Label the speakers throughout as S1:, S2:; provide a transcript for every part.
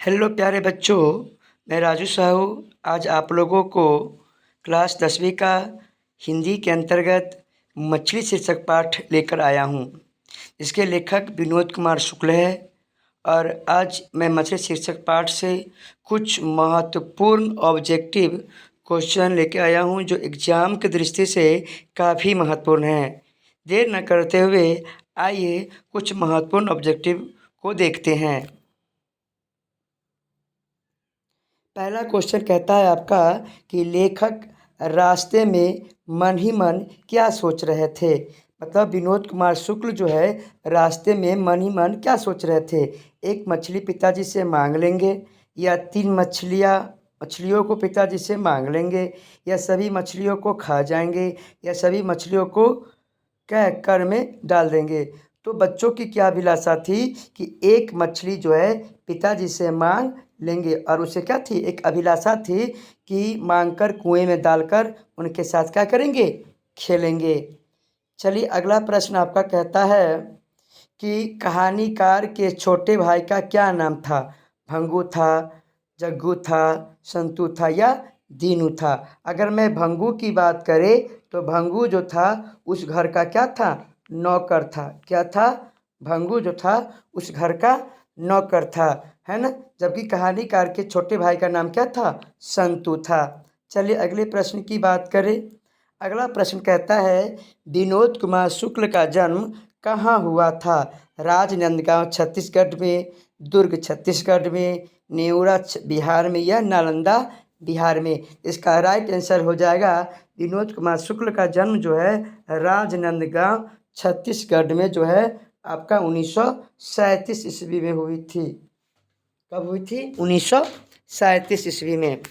S1: Hello प्यारे बच्चों, मैं राजू साहू आज आप लोगों को क्लास 10वीं का हिंदी के अंतर्गत मछली शीर्षक पाठ लेकर आया हूँ। इसके लेखक विनोद कुमार शुक्ल है और आज मैं मछली शीर्षक पाठ से कुछ महत्वपूर्ण ऑब्जेक्टिव क्वेश्चन लेकर आया हूँ जो एग्ज़ाम की दृष्टि से काफ़ी महत्वपूर्ण है। देर न करते हुए आइए कुछ महत्वपूर्ण ऑब्जेक्टिव को देखते हैं। पहला क्वेश्चन कहता है आपका कि लेखक रास्ते में मन ही मन क्या सोच रहे थे। मतलब विनोद कुमार शुक्ल जो है रास्ते में मन ही मन क्या सोच रहे थे। एक मछली पिताजी से मांग लेंगे, या 3 मछलियों को पिताजी से मांग लेंगे, या सभी मछलियों को खा जाएंगे, या सभी मछलियों को क्या कर में डाल देंगे। तो बच्चों की क्या अभिलाषा थी कि एक मछली जो है पिताजी से मांग लेंगे, और उसे क्या थी, एक अभिलाषा थी कि मांगकर कुएं में डालकर उनके साथ क्या करेंगे, खेलेंगे। चलिए अगला प्रश्न आपका कहता है कि कहानीकार के छोटे भाई का क्या नाम था। भंगू था, जग्गू था, संतू था या दीनू था। अगर मैं भंगू की बात करें तो भंगू जो था उस घर का क्या था, नौकर था। क्या था, भंगू जो था उस घर का नौकर था, है ना। जबकि कहानीकार के छोटे भाई का नाम क्या था, संतू था। चलिए अगले प्रश्न की बात करें। अगला प्रश्न कहता है विनोद कुमार शुक्ल का जन्म कहाँ हुआ था। राजनांदगांव छत्तीसगढ़ में, दुर्ग छत्तीसगढ़ में, नेवरा बिहार में या नालंदा बिहार में। इसका राइट आंसर हो जाएगा विनोद कुमार शुक्ल का जन्म जो है राजनांदगांव छत्तीसगढ़ में जो है आपका 1937 ईस्वी में हुई थी। कब हुई थी, 1937 ईस्वी में।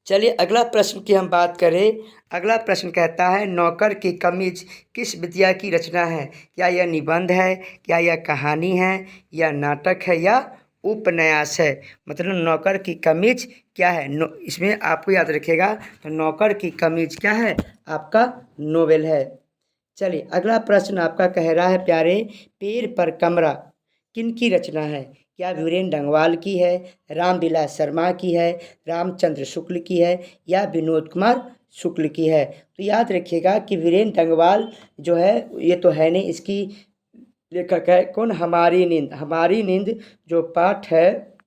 S1: चलिए अगला प्रश्न की हम बात करें। अगला प्रश्न कहता है नौकर की कमीज किस विद्या की रचना है। क्या यह निबंध है, क्या यह कहानी है, या नाटक है, या उपन्यास है। मतलब नौकर की कमीज क्या है, इसमें आपको याद रखिएगा तो नौकर की कमीज क्या है, आपका नोवेल है। चलिए अगला प्रश्न आपका कह रहा है प्यारे, पेड़ पर कमरा किन की रचना है। क्या वीरेंद्र डंगवाल की है, रामविलास शर्मा की है, रामचंद्र शुक्ल की है, या विनोद कुमार शुक्ल की है। तो याद रखिएगा कि वीरेंद्र डंगवाल जो है ये तो है नहीं, इसकी लेखक है कौन, हमारी नींद। हमारी नींद जो पाठ है,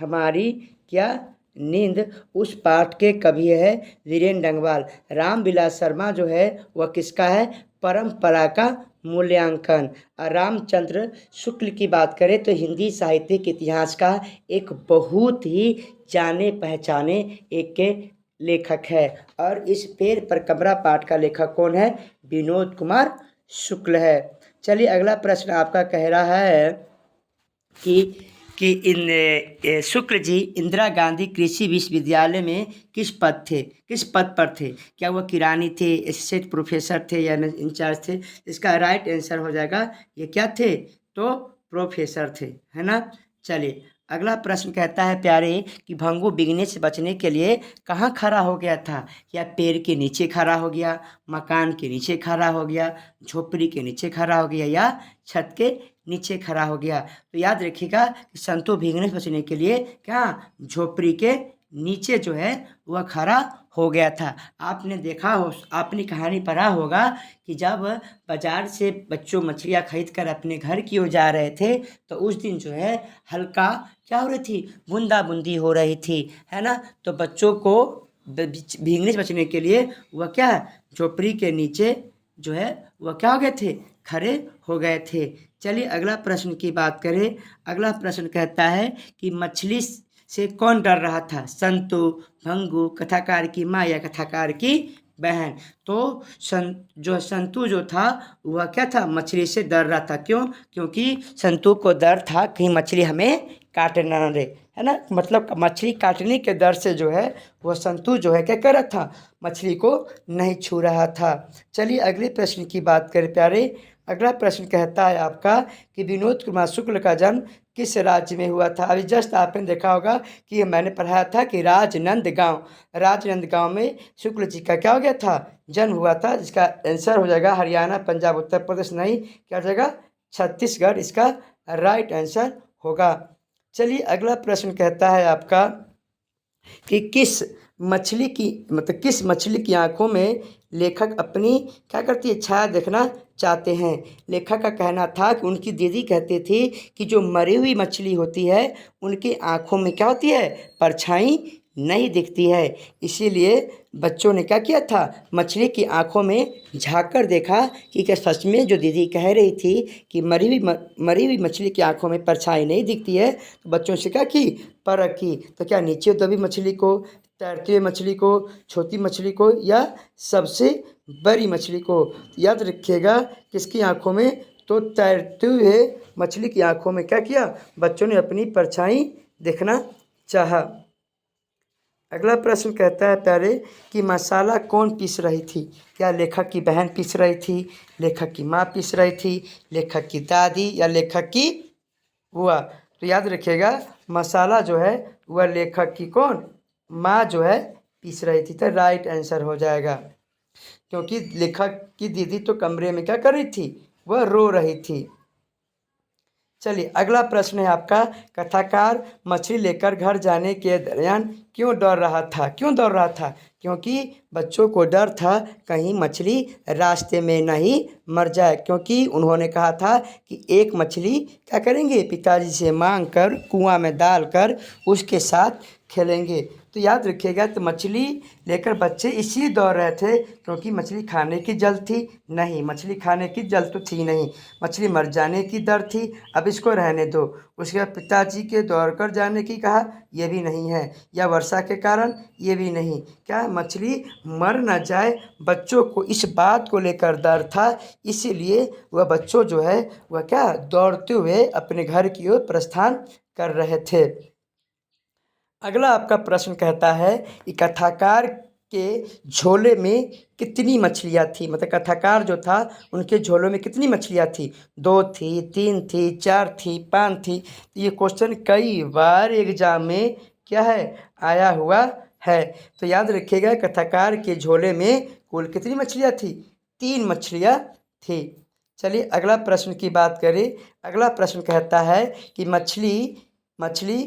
S1: हमारी क्या नींद, उस पाठ के कवि है वीरेंद्र डंगवाल। रामविलास शर्मा जो है वह किसका है, परंपरा का मूल्यांकन। और रामचंद्र शुक्ल की बात करें तो हिंदी साहित्य के इतिहास का एक बहुत ही जाने पहचाने एक के लेखक है। और इस पेड़ पर कमरा पाठ का लेखक कौन है, विनोद कुमार शुक्ल है। चलिए अगला प्रश्न आपका कह रहा है कि शुक्ल जी इंदिरा गांधी कृषि विश्वविद्यालय में किस पद पर थे। क्या वह किरानी थे, असिस्टेंट प्रोफेसर थे, या इंचार्ज थे। इसका राइट आंसर हो जाएगा ये क्या थे, तो प्रोफेसर थे, है ना। चलिए अगला प्रश्न कहता है प्यारे कि भंगू बिगने से बचने के लिए कहाँ खड़ा हो गया था। या पेड़ के नीचे खड़ा हो गया, मकान के नीचे खड़ा हो गया, झोपड़ी के नीचे खड़ा हो गया, या छत के नीचे खड़ा हो गया। तो याद रखिएगा कि संतू भीगने से बचने के लिए क्या, झोपड़ी के नीचे जो है वह खड़ा हो गया था। आपने देखा हो, आपने कहानी पढ़ा होगा कि जब बाजार से बच्चों मछलियाँ खरीद कर अपने घर की ओर जा रहे थे तो उस दिन जो है हल्का क्या हो रही थी, बूंदा बूंदी हो रही थी, है ना। तो बच्चों को भीगने से बचने के लिए वह क्या, झोपड़ी के नीचे जो है वह क्या हो गए थे, खड़े हो गए थे। चलिए अगला प्रश्न की बात करें। अगला प्रश्न कहता है कि मछली से कौन डर रहा था, संतू, भंगू, कथाकार की माँ, या कथाकार की बहन। तो संतू जो था वह क्या था, मछली से डर रहा था। क्यों, क्योंकि संतू को डर था कहीं मछली हमें काट ना दे, है ना। मतलब मछली काटने के डर से जो है वह संतू जो है क्या कर रहा था, मछली को नहीं छू रहा था। चलिए अगले प्रश्न की बात करें प्यारे। अगला प्रश्न कहता है आपका कि विनोद कुमार शुक्ल का जन्म किस राज्य में हुआ था। अभी जस्ट आपने देखा होगा कि मैंने पढ़ाया था कि राजनांदगांव में शुक्ल जी का क्या हो गया था, जन्म हुआ था। जिसका आंसर हो जाएगा हरियाणा, पंजाब, उत्तर प्रदेश नहीं, क्या हो जाएगा, छत्तीसगढ़ इसका राइट आंसर होगा। चलिए अगला प्रश्न कहता है आपका कि किस मछली की किस मछली की आंखों में लेखक अपनी क्या करती है, छाया देखना चाहते हैं। लेखक का कहना था कि उनकी दीदी कहती थी कि जो मरी हुई मछली होती है उनकी आंखों में क्या होती है, परछाई नहीं दिखती है। इसीलिए बच्चों ने क्या किया था, मछली की आंखों में झांक कर देखा कि क्या सच में जो दीदी कह रही थी कि मरी हुई मछली की आंखों में परछाई नहीं दिखती है। तो बच्चों से क्या की, परख की। तो क्या नीचे दबी मछली को, तैरती हुई मछली को, छोटी मछली को, या सबसे बड़ी मछली को। याद रखिएगा किसकी आंखों में, तो तैरते हुए मछली की आंखों में क्या किया, बच्चों ने अपनी परछाई देखना चाहा। अगला प्रश्न कहता है प्यारे कि मसाला कौन पीस रही थी। क्या लेखक की बहन पीस रही थी, लेखक की माँ पीस रही थी, लेखक की दादी, या लेखक की बुआ। तो याद रखिएगा मसाला जो है वह लेखक की कौन, माँ जो है पीस रही थी। तो राइट आंसर हो जाएगा, क्योंकि लेखक की दीदी तो कमरे में क्या कर रही थी, वह रो रही थी। चलिए अगला प्रश्न है आपका, कथाकार मछली लेकर घर जाने के दरमियान क्यों डर रहा था। क्यों डर रहा था, क्योंकि बच्चों को डर था कहीं मछली रास्ते में नहीं मर जाए। क्योंकि उन्होंने कहा था कि एक मछली क्या करेंगे, पिताजी से मांग कर कुआं में डाल कर उसके साथ खेलेंगे। तो याद रखिएगा, तो मछली लेकर बच्चे इसलिए दौड़ रहे थे क्योंकि मछली खाने की जल्द थी नहीं, मछली खाने की जल्द तो थी नहीं, मछली मर जाने की डर थी। अब इसको रहने दो। उसके बाद पिताजी के दौड़ कर जाने की कहा, यह भी नहीं है, या वर्षा के कारण, ये भी नहीं। क्या मछली मर ना जाए, बच्चों को इस बात को लेकर डर था, इसीलिए वह बच्चों जो है वह क्या दौड़ते हुए अपने घर की ओर प्रस्थान कर रहे थे। अगला आपका प्रश्न कहता है कि कथाकार के झोले में कितनी मछलियाँ थी। कथाकार जो था उनके झोले में कितनी मछलियाँ थी, 2 थी, 3 थी, 4 थी, 5 थी। तो ये क्वेश्चन कई बार एग्जाम में क्या है, आया हुआ है। तो याद रखिएगा कथाकार के झोले में कुल कितनी मछलियाँ थी, 3 मछलियाँ थी। चलिए अगला प्रश्न की बात करें। अगला प्रश्न कहता है कि मछली मछली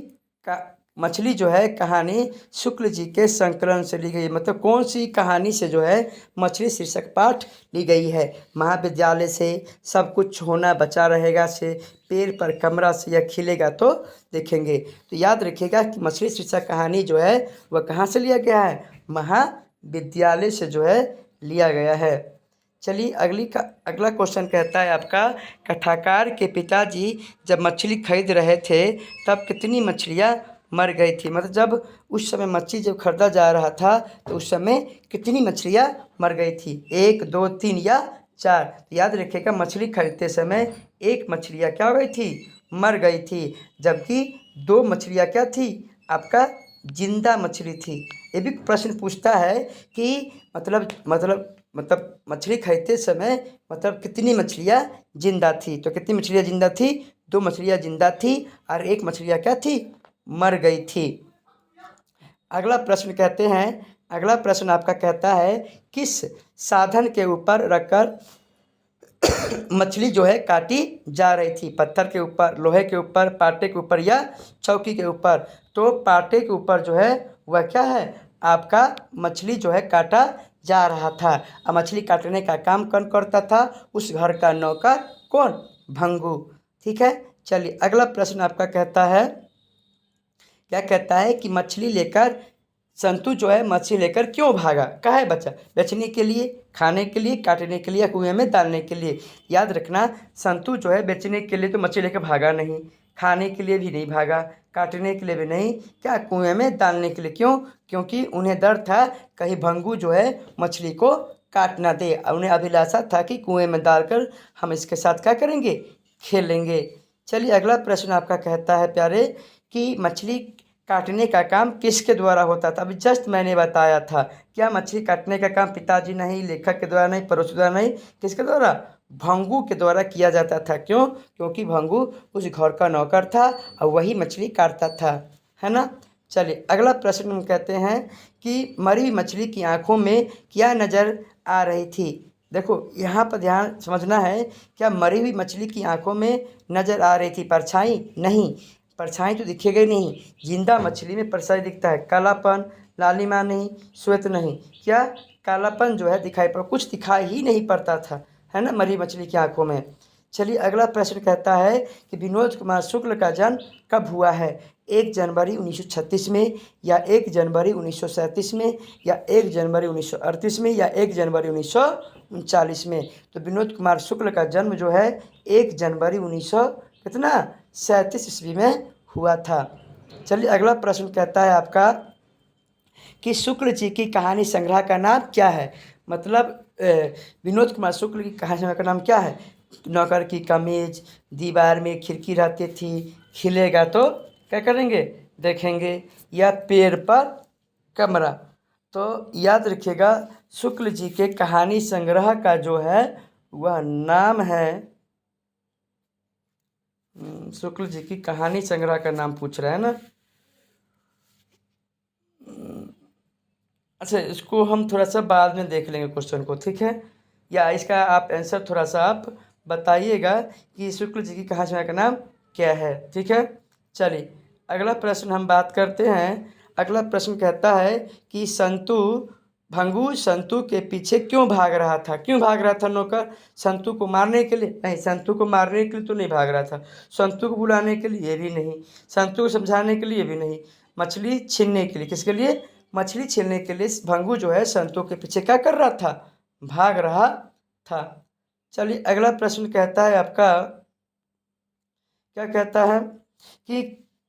S1: का मछली जो है कहानी शुक्ल जी के संकलन से ली गई। कौन सी कहानी से जो है मछली शीर्षक पाठ ली गई है। महाविद्यालय से, सब कुछ होना बचा रहेगा से, पेड़ पर कमरा से, या खिलेगा तो देखेंगे। तो याद रखिएगा कि मछली शीर्षक कहानी जो है वह कहाँ से लिया गया है, महाविद्यालय से जो है लिया गया है। चलिए अगला क्वेश्चन कहता है आपका, कथाकार के पिताजी जब मछली खरीद रहे थे तब कितनी मछलियाँ मर गई थी। जब उस समय मछली जब खरीदा जा रहा था तो उस समय कितनी मछलियाँ मर गई थी, 1, 2, 3 या 4। तो याद रखिएगा मछली खरीदते समय एक मछलियाँ क्या हो गई थी, मर गई थी, जबकि 2 मछलियाँ क्या थी, आपका जिंदा मछली थी। ये भी प्रश्न पूछता है कि मछली खरीदते समय कितनी मछलियाँ जिंदा थी। तो कितनी मछलियाँ जिंदा थी, 2 मछलियाँ जिंदा थी और 1 मछलियाँ क्या थी, मर गई थी। अगला प्रश्न आपका कहता है, किस साधन के ऊपर रखकर मछली जो है काटी जा रही थी। पत्थर के ऊपर, लोहे के ऊपर, पाटे के ऊपर, या चौकी के ऊपर। तो पाटे के ऊपर जो है वह क्या है, आपका मछली जो है काटा जा रहा था। अब मछली काटने का काम कौन करता था, उस घर का नौकर कौन, भंगू। ठीक है। चलिए अगला प्रश्न आपका कहता है, क्या कहता है कि मछली लेकर संतु जो है मछली लेकर क्यों भागा, काहे बचा, बेचने के लिए, खाने के लिए, काटने के लिए, या कुएं में डालने के लिए। याद रखना संतु जो है बेचने के लिए तो मछली लेकर भागा नहीं, खाने के लिए भी नहीं भागा, काटने के लिए भी नहीं, क्या कुएं में डालने के लिए। क्यों, क्योंकि उन्हें डर था कहीं भंगू जो है मछली को काट ना दे। उन्हें अभिलाषा था कि कुएं में डालकर हम इसके साथ क्या करेंगे, खेलेंगे। चलिए अगला प्रश्न आपका कहता है प्यारे कि मछली काटने का काम किसके द्वारा होता था। अभी जस्ट मैंने बताया था, क्या मछली काटने का काम पिताजी नहीं, लेखक के द्वारा नहीं, पड़ोसी द्वारा नहीं, किसके द्वारा, भंगू के द्वारा किया जाता था। क्यों, क्योंकि भंगू उस घर का नौकर था और वही मछली काटता था, है ना। चलिए अगला प्रश्न हम कहते हैं कि मरी हुई मछली की आंखों में क्या नज़र आ रही थी। देखो यहाँ पर ध्यान समझना है, क्या मरी हुई मछली की आंखों में नज़र आ रही थी परछाई, नहीं, परछाई तो दिखेगा ही नहीं। जिंदा मछली में परछाई दिखता है, कालापन, लालिमा नहीं, श्वेत नहीं। क्या? कालापन जो है दिखाई पड़, कुछ दिखाई ही नहीं पड़ता था, है ना, मरी मछली की आंखों में। चलिए अगला प्रश्न कहता है कि विनोद कुमार शुक्ल का जन्म कब हुआ है? 1 जनवरी 1936 में, या 1 जनवरी 1937 में, या 1 जनवरी 1938 में, या 1 जनवरी 1939 में। तो विनोद कुमार शुक्ल का जन्म जो है 1 जनवरी 1900 कितना 37 ईस्वी में हुआ था। चलिए अगला प्रश्न कहता है आपका कि शुक्ल जी की कहानी संग्रह का नाम क्या है? मतलब विनोद कुमार शुक्ल की कहानी संग्रह का नाम क्या है? नौकर की कमीज, दीवार में खिड़की रहती थी, खिलेगा तो क्या करेंगे देखेंगे, या पेड़ पर कमरा। तो याद रखिएगा शुक्ल जी के कहानी संग्रह का जो है वह नाम है, शुक्ल जी की कहानी संग्रह का नाम पूछ रहा है ना। अच्छा, इसको हम थोड़ा सा बाद में देख लेंगे क्वेश्चन को, ठीक है? या इसका आप आंसर थोड़ा सा आप बताइएगा कि शुक्ल जी की कहानी संग्रह का नाम क्या है, ठीक है? चलिए अगला प्रश्न हम बात करते हैं। अगला प्रश्न कहता है कि भंगू संतू के पीछे क्यों भाग रहा था? क्यों भाग रहा था नौकर? संतू को मारने के लिए? नहीं, संतू को मारने के लिए तो नहीं भाग रहा था। संतू को बुलाने के लिए? ये भी नहीं। संतू को समझाने के लिए? भी नहीं। मछली छीनने के लिए? किसके लिए? मछली छीनने के लिए भंगू जो है संतू के पीछे क्या कर रहा था? भाग रहा था। चलिए अगला प्रश्न कहता है आपका, क्या कहता है कि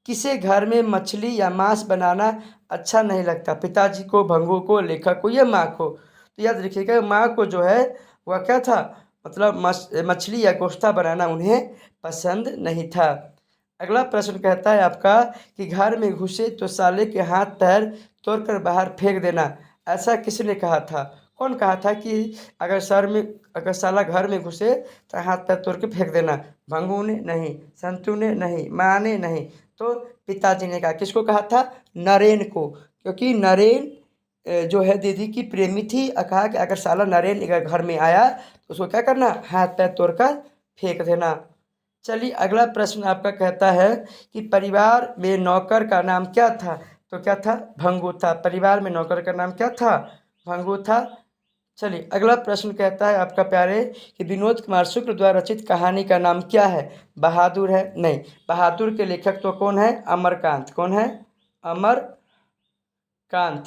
S1: किसे घर में मछली या मांस बनाना अच्छा नहीं लगता? पिताजी को, भंगू को, लेखक को, या माँ को? तो याद रखिएगा माँ को जो है वह क्या था, मतलब मछली या गोश्ता बनाना उन्हें पसंद नहीं था। अगला प्रश्न कहता है आपका कि घर में घुसे तो साले के हाथ पैर तोड़कर बाहर फेंक देना, ऐसा किसने कहा था? कौन कहा था कि अगर साला घर में घुसे तो हाथ पैर तोड़ के फेंक देना? भंगू ने? नहीं। संतू ने? नहीं। माँ ने? नहीं। तो पिताजी ने कहा। किसको कहा था? नरेन को, क्योंकि नरेन जो है दीदी की प्रेमी थी। कहा कि अगर साला नरेन अगर घर में आया तो उसको क्या करना? हाथ पैर तोड़कर फेंक देना। चलिए अगला प्रश्न आपका कहता है कि परिवार में नौकर का नाम क्या था? तो क्या था? भंगू था। परिवार में नौकर का नाम क्या था? भंगू था। चलिए अगला प्रश्न कहता है आपका प्यारे कि विनोद कुमार शुक्ल द्वारा रचित कहानी का नाम क्या है? बहादुर है? नहीं। बहादुर के लेखक तो कौन है? अमरकांत। कौन है? अमरकांत,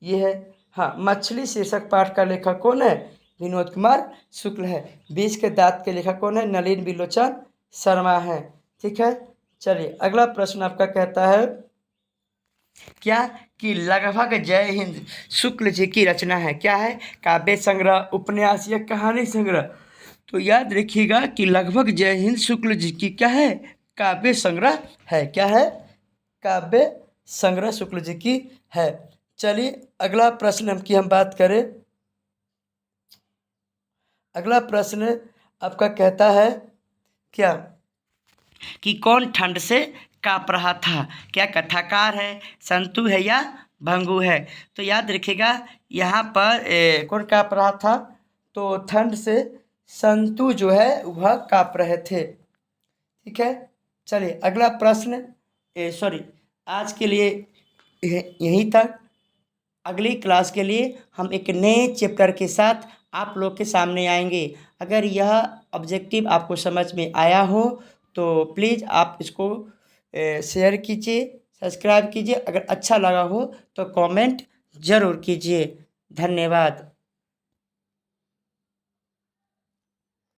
S1: ये है। हाँ, मछली शीर्षक पाठ का लेखक कौन है? विनोद कुमार शुक्ल है। बीच के दांत के लेखक कौन है? नलिन बिलोचन शर्मा है, ठीक है? चलिए अगला प्रश्न आपका कहता है क्या कि लगभग जय हिंद शुक्ल जी की रचना है। क्या है? काव्य संग्रह, उपन्यास, या कहानी संग्रह? तो याद रखिएगा कि लगभग जय हिंद शुक्ल जी की क्या है? काव्य संग्रह है। क्या है? काव्य संग्रह शुक्ल जी की है। चलिए अगला प्रश्न की हम बात करें। अगला प्रश्न आपका कहता है क्या कि कौन ठंड से काँप रहा था? क्या कथाकार है, संतू है, या भंगू है? तो याद रखिएगा यहाँ पर कौन काँप रहा था? तो ठंड से संतू जो है वह काँप रहे थे, ठीक है? चलिए अगला प्रश्न, सॉरी, आज के लिए यहीं तक। अगली क्लास के लिए हम एक नए चैप्टर के साथ आप लोग के सामने आएंगे। अगर यह ऑब्जेक्टिव आपको समझ में आया हो तो प्लीज़ आप इसको शेयर कीजिए, सब्सक्राइब कीजिए। अगर अच्छा लगा हो तो कमेंट ज़रूर कीजिए। धन्यवाद।